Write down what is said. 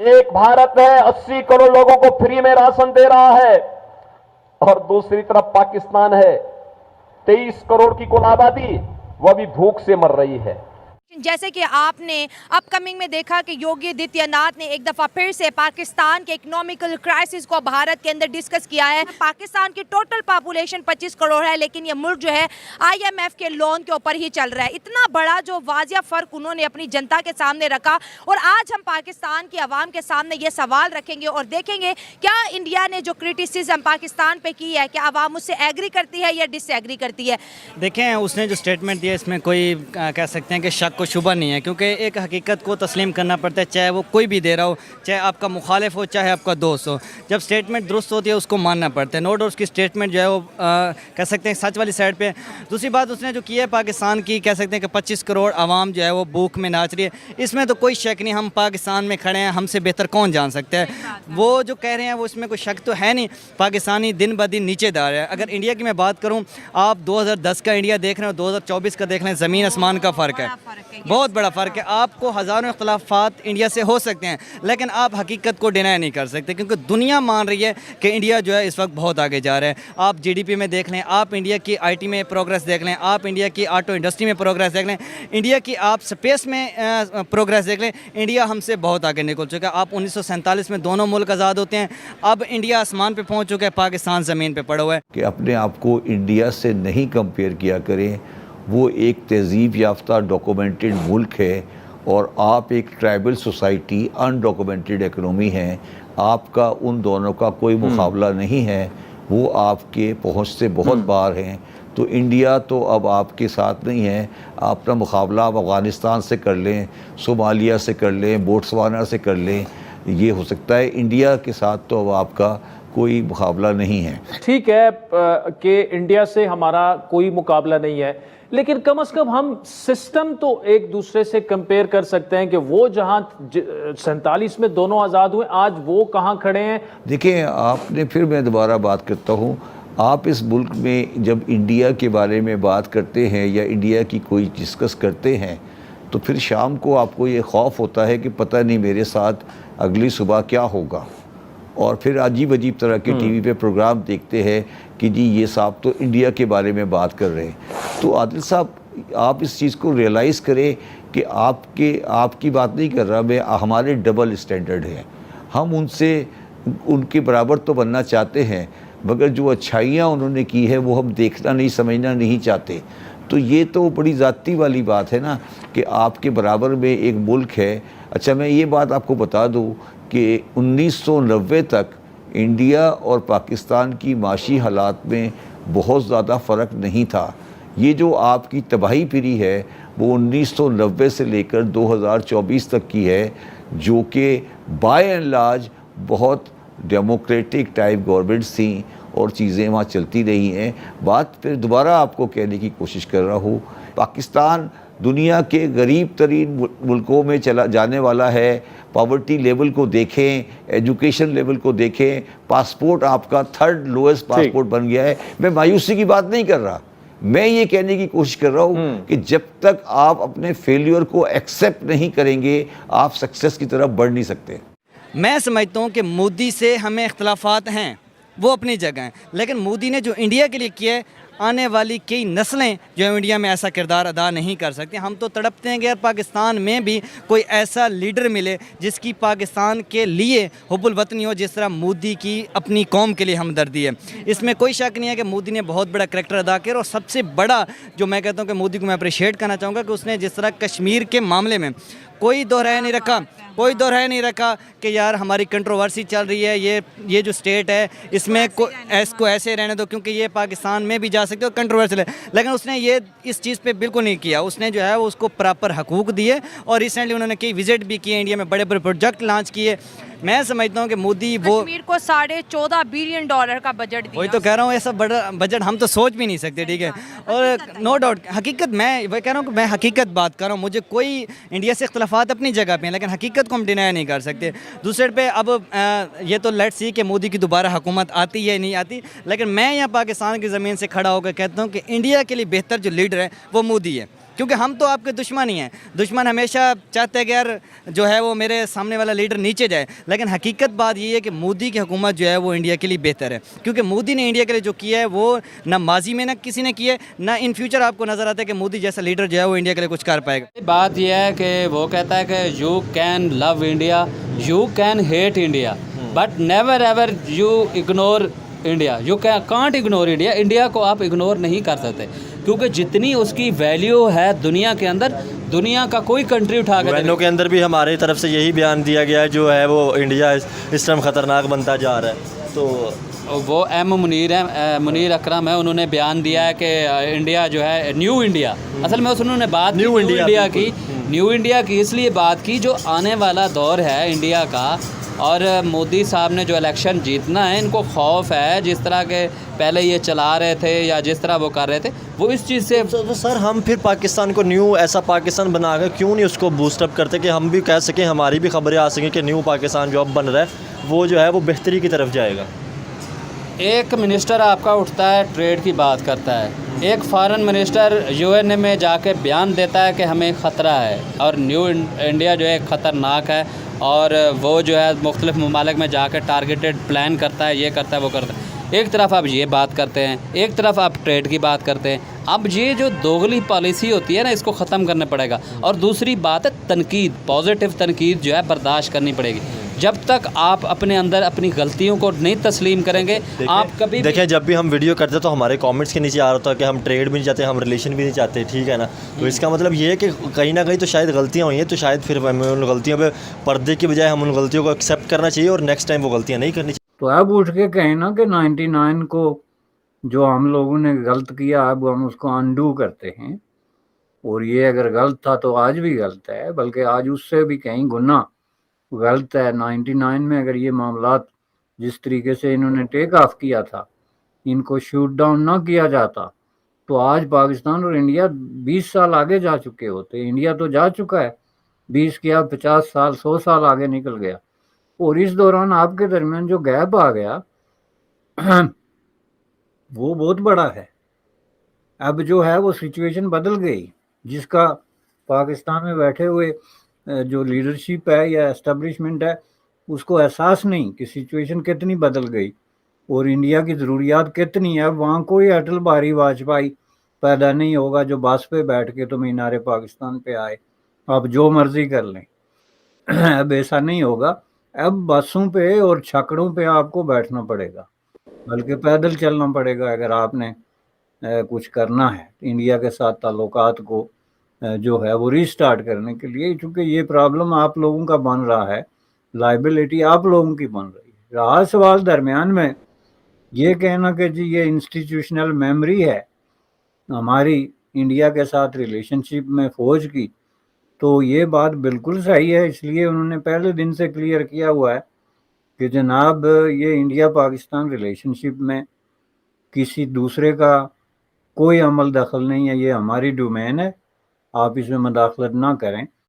एक भारत है 80 करोड़ लोगों को फ्री में राशन दे रहा है, और दूसरी तरफ पाकिस्तान है 23 करोड़ की कुल आबादी, वह भी भूख से मर रही है। जैसे कि आपने अपकमिंग में देखा कि योगी आदित्यनाथ ने एक दफ़ा फिर से पाकिस्तान के इकोनॉमिकल क्राइसिस को भारत के अंदर डिस्कस किया है। पाकिस्तान की टोटल पॉपुलेशन 25 करोड़ है, लेकिन ये मुल्क जो है IMF के लोन के ऊपर ही चल रहा है। इतना बड़ा जो वाजिया फ़र्क उन्होंने अपनी जनता के सामने रखा, और आज हम पाकिस्तान की आवाम के सामने ये सवाल रखेंगे और देखेंगे क्या इंडिया ने जो क्रिटिसिज्म पाकिस्तान पे की है, क्या आवाम उससे एग्री करती है या डिसएग्री करती है। देखें, उसने जो स्टेटमेंट दिया इसमें कोई कह सकते हैं कि शक को शुबा नहीं है, क्योंकि एक हकीकत को तस्लीम करना पड़ता है, चाहे वो कोई भी दे रहा हो, चाहे आपका मुखालिफ हो, चाहे आपका दोस्त हो। जब स्टेटमेंट दुरुस्त होती है उसको मानना पड़ता है। नो डाउट उसकी स्टेटमेंट जो है वो कह सकते हैं सच वाली साइड पे। दूसरी बात उसने जो की है पाकिस्तान की, कह सकते हैं कि 25 करोड़ आवाम जो है वो भूख में नाच रही है, इसमें तो कोई शक नहीं। हम पाकिस्तान में खड़े हैं, हमसे बेहतर कौन जान सकता है। वो जो कह रहे हैं वो इसमें कोई शक तो है नहीं। पाकिस्तानी दिन ब दिन नीचे जा रहा है। अगर इंडिया की मैं बात करूँ, आप 2010 का इंडिया देख रहे हो, 2024 का देख रहे हैं, ज़मीन आसमान का फ़र्क है, बहुत बड़ा फ़र्क है। आपको हज़ारों इख्तलाफात इंडिया से हो सकते हैं, लेकिन आप हकीकत को डिनाई नहीं कर सकते, क्योंकि दुनिया मान रही है कि इंडिया जो है इस वक्त बहुत आगे जा रहा है। आप GDP में देख लें, आप इंडिया की IT में प्रोग्रेस देख लें, आप इंडिया की ऑटो इंडस्ट्री में प्रोग्रेस देख लें, इंडिया की आप स्पेस में प्रोग्रेस देख लें। इंडिया हमसे बहुत आगे निकल चुका है। आप 1947 में दोनों मुल्क आज़ाद होते हैं, अब इंडिया आसमान पर पहुँच चुका है, पाकिस्तान ज़मीन पर पड़ा हुआ है। कि अपने आप को इंडिया से नहीं कंपेयर किया करें। वो एक तहज़ीब याफ्ता डॉक्यूमेंटेड मुल्क है, और आप एक ट्राइबल सोसाइटी, अनडॉक्यूमेंटेड इकनॉमी है। आपका उन दोनों का कोई मुकाबला नहीं है। वो आपके पहुंच से बहुत बाहर हैं। तो इंडिया तो अब आपके साथ नहीं है। आप अपना मुकाबला आप अफ़गानिस्तान से कर लें, सोमालिया से कर लें, बोट्सवाना से कर लें, ये हो सकता है। इंडिया के साथ तो अब आपका कोई मुकाबला नहीं है। ठीक है कि इंडिया से हमारा कोई मुकाबला नहीं है, लेकिन कम से कम हम सिस्टम तो एक दूसरे से कंपेयर कर सकते हैं कि वो जहां 47 में दोनों आज़ाद हुए, आज वो कहां खड़े हैं। देखिए, आपने फिर मैं दोबारा बात करता हूँ, आप इस मुल्क में जब इंडिया के बारे में बात करते हैं या इंडिया की कोई डिस्कस करते हैं, तो फिर शाम को आपको ये खौफ होता है कि पता नहीं मेरे साथ अगली सुबह क्या होगा, और फिर अजीब अजीब तरह के टीवी पे प्रोग्राम देखते हैं कि जी ये साहब तो इंडिया के बारे में बात कर रहे हैं। तो आदिल साहब, आप इस चीज़ को रियलाइज़ करें कि आपकी बात नहीं कर रहा मैं, हमारे डबल स्टैंडर्ड हैं। हम उनके बराबर तो बनना चाहते हैं, मगर जो अच्छाइयाँ उन्होंने की है वो हम देखना नहीं, समझना नहीं चाहते। तो ये तो बड़ी ज़ाती वाली बात है ना, कि आपके बराबर में एक मुल्क है। अच्छा, मैं ये बात आपको बता दूँ कि 1990 तक इंडिया और पाकिस्तान की माशी हालात में बहुत ज़्यादा फ़र्क नहीं था। ये जो आपकी तबाही फिरी है वो 1990 से लेकर 2024 तक की है, जो कि बाय एंड लार्ज बहुत डेमोक्रेटिक टाइप गवर्नमेंट्स थी और चीज़ें वहाँ चलती रही हैं। बात फिर दोबारा आपको कहने की कोशिश कर रहा हूँ, पाकिस्तान दुनिया के गरीब तरीन मुल्कों में चला जाने वाला है। पॉवर्टी लेवल को देखें, एजुकेशन लेवल को देखें, पासपोर्ट आपका 3rd लोएस्ट पासपोर्ट बन गया है। मैं मायूसी की बात नहीं कर रहा, मैं ये कहने की कोशिश कर रहा हूँ कि जब तक आप अपने फेलियर को एक्सेप्ट नहीं करेंगे, आप सक्सेस की तरफ बढ़ नहीं सकते। मैं समझता हूँ कि मोदी से हमें इख्तलाफात हैं, वो अपनी जगह हैं, लेकिन मोदी ने जो इंडिया के लिए किया है, आने वाली कई नस्लें जो है इंडिया में ऐसा किरदार अदा नहीं कर सकती। हम तो तड़पते हैं कि यार पाकिस्तान में भी कोई ऐसा लीडर मिले जिसकी पाकिस्तान के लिए हुब्बुल वतनी हो, जिस तरह मोदी की अपनी कौम के लिए हमदर्दी है। इसमें कोई शक नहीं है कि मोदी ने बहुत बड़ा करैक्टर अदा किया, और सबसे बड़ा जो मैं कहता हूँ कि मोदी को मैं अप्रिशिएट करना चाहूँगा कि उसने जिस तरह कश्मीर के मामले में कोई दोहराया नहीं रखा कि यार हमारी कंट्रोवर्सी चल रही है, ये जो स्टेट है इसमें इसको ऐसे रहने दो क्योंकि ये पाकिस्तान में भी जा सकते हो, कंट्रोवर्शियल है। लेकिन उसने ये इस चीज़ पे बिल्कुल नहीं किया। उसने जो है वो उसको प्रॉपर हकूक़ दिए, और रिसेंटली उन्होंने कई विजिट भी किए, इंडिया में बड़े बड़े प्रोजेक्ट लॉन्च किए। मैं समझता हूँ कि मोदी वो कश्मीर को $14.5 बिलियन का बजट दिया। वही तो कह रहा हूँ, ऐसा बड़ा बजट हम तो सोच भी नहीं सकते, ठीक है। और नो डाउट हकीकत, मैं वही कह रहा हूँ कि मैं हकीकत बात कर रहा हूँ। मुझे कोई इंडिया से इख्तलाफात अपनी जगह पे हैं, लेकिन हकीकत को हम डिनाई नहीं कर सकते। दूसरे पे अब ये तो लेट्स सी कि मोदी की दोबारा हुकूमत आती है नहीं आती, लेकिन मैं यहाँ पाकिस्तान की ज़मीन से खड़ा होकर कहता हूँ कि इंडिया के लिए बेहतर जो लीडर है वो मोदी है। کیونکہ ہم تو آپ کے دشمن ہی ہیں. دشمن ہمیشہ چاہتے ہیں کہ یار جو ہے وہ میرے سامنے والا لیڈر نیچے جائے, لیکن حقیقت بات یہ ہے کہ مودی کی حکومت جو ہے وہ انڈیا کے لیے بہتر ہے, کیونکہ مودی نے انڈیا کے لیے جو کیا ہے وہ نہ ماضی میں نہ کسی نے کیا ہے, نہ ان فیوچر آپ کو نظر آتا ہے کہ مودی جیسا لیڈر جو ہے وہ انڈیا کے لیے کچھ کر پائے گا. بات یہ ہے کہ وہ کہتا ہے کہ you can love India, you can hate India, but never ever you ignore India. You can't ignore India. India کو آپ اگنور نہیں کر سکتے, کیونکہ جتنی اس کی ویلیو ہے دنیا کے اندر, دنیا کا کوئی کنٹری اٹھا کے وینوں کے اندر بھی ہماری طرف سے یہی بیان دیا گیا ہے, جو ہے وہ انڈیا اس ٹائم خطرناک بنتا جا رہا ہے. تو وہ منیر اکرم ہے, انہوں نے بیان دیا ہے کہ انڈیا جو ہے نیو انڈیا, اصل میں انہوں نے بات نیو انڈیا کی, نیو انڈیا کی اس لیے بات کی جو آنے والا دور ہے انڈیا کا, اور مودی صاحب نے جو الیکشن جیتنا ہے ان کو خوف ہے, جس طرح کے پہلے یہ چلا رہے تھے یا جس طرح وہ کر رہے تھے, وہ اس چیز سے. تو سر ہم پھر پاکستان کو نیو ایسا پاکستان بنا کر کیوں نہیں اس کو بوسٹ اپ کرتے کہ ہم بھی کہہ سکیں, ہماری بھی خبریں آ سکیں کہ نیو پاکستان جو اب بن رہا ہے وہ جو ہے وہ بہتری کی طرف جائے گا. ایک منسٹر آپ کا اٹھتا ہے ٹریڈ کی بات کرتا ہے, ایک فارن منسٹر یو این اے میں جا کے بیان دیتا ہے کہ ہمیں خطرہ ہے اور نیو انڈیا جو ہے خطرناک ہے, اور وہ جو ہے مختلف ممالک میں جا کے ٹارگیٹڈ پلان کرتا ہے, یہ کرتا ہے وہ کرتا ہے. ایک طرف آپ یہ بات کرتے ہیں, ایک طرف آپ ٹریڈ کی بات کرتے ہیں. اب یہ جو دوغلی پالیسی ہوتی ہے نا, اس کو ختم کرنا پڑے گا. اور دوسری بات ہے تنقید, پازیٹیو تنقید جو ہے برداشت کرنی پڑے گی. جب تک آپ اپنے اندر اپنی غلطیوں کو نہیں تسلیم کریں گے, آپ کبھی دیکھیں جب بھی ہم ویڈیو کرتے تو ہمارے کامنٹس کے نیچے آ رہا ہوتا ہے کہ ہم ٹریڈ بھی نہیں چاہتے, ہم ریلیشن بھی نہیں چاہتے, ٹھیک ہے نا. تو اس کا مطلب یہ ہے کہ کہیں نہ کہیں تو شاید غلطیاں ہوئی ہیں, تو شاید پھر ہمیں ان غلطیوں پہ پردے کی بجائے ہم ان غلطیوں کو ایکسیپٹ کرنا چاہیے اور نیکسٹ ٹائم وہ غلطیاں نہیں کرنی چاہیے. تو اب اٹھ کے کہیں نا کہ 99 کو جو ہم لوگوں نے غلط کیا اب ہم اس کو انڈو کرتے ہیں, اور یہ اگر غلط تھا تو آج بھی غلط ہے, بلکہ آج اس سے بھی کہیں گنا غلط ہے. 99 میں اگر یہ معاملات جس طریقے سے انہوں نے ٹیک آف کیا تھا, ان کو شوٹ ڈاؤن نہ کیا جاتا, تو آج پاکستان اور انڈیا 20 سال آگے جا چکے ہوتے. انڈیا تو جا چکا ہے 20 کیا 50 سال 100 سال آگے نکل گیا, اور اس دوران آپ کے درمیان جو گیپ آ گیا وہ بہت بڑا ہے. اب جو ہے وہ سچویشن بدل گئی, جس کا پاکستان میں بیٹھے ہوئے جو لیڈرشپ ہے یا اسٹیبلشمنٹ ہے اس کو احساس نہیں کہ سچویشن کتنی بدل گئی اور انڈیا کی ضروریات کتنی ہے. اب وہاں کوئی اٹل بہاری واجپئی پیدا نہیں ہوگا جو بس پہ بیٹھ کے تو مینار پاکستان پہ آئے آپ جو مرضی کر لیں. اب ایسا نہیں ہوگا. اب بسوں پہ اور چھکڑوں پہ آپ کو بیٹھنا پڑے گا, بلکہ پیدل چلنا پڑے گا اگر آپ نے کچھ کرنا ہے انڈیا کے ساتھ تعلقات کو جو ہے وہ ریسٹارٹ کرنے کے لیے, چونکہ یہ پرابلم آپ لوگوں کا بن رہا ہے, لائبلٹی آپ لوگوں کی بن رہی ہے. رہا سوال درمیان میں یہ کہنا کہ جی یہ انسٹیٹیوشنل میموری ہے ہماری انڈیا کے ساتھ ریلیشن شپ میں فوج کی, تو یہ بات بالکل صحیح ہے. اس لیے انہوں نے پہلے دن سے کلیئر کیا ہوا ہے کہ جناب یہ انڈیا پاکستان ریلیشن شپ میں کسی دوسرے کا کوئی عمل دخل نہیں ہے, یہ ہماری ڈومین ہے, آپ اس میں مداخلت نہ کریں.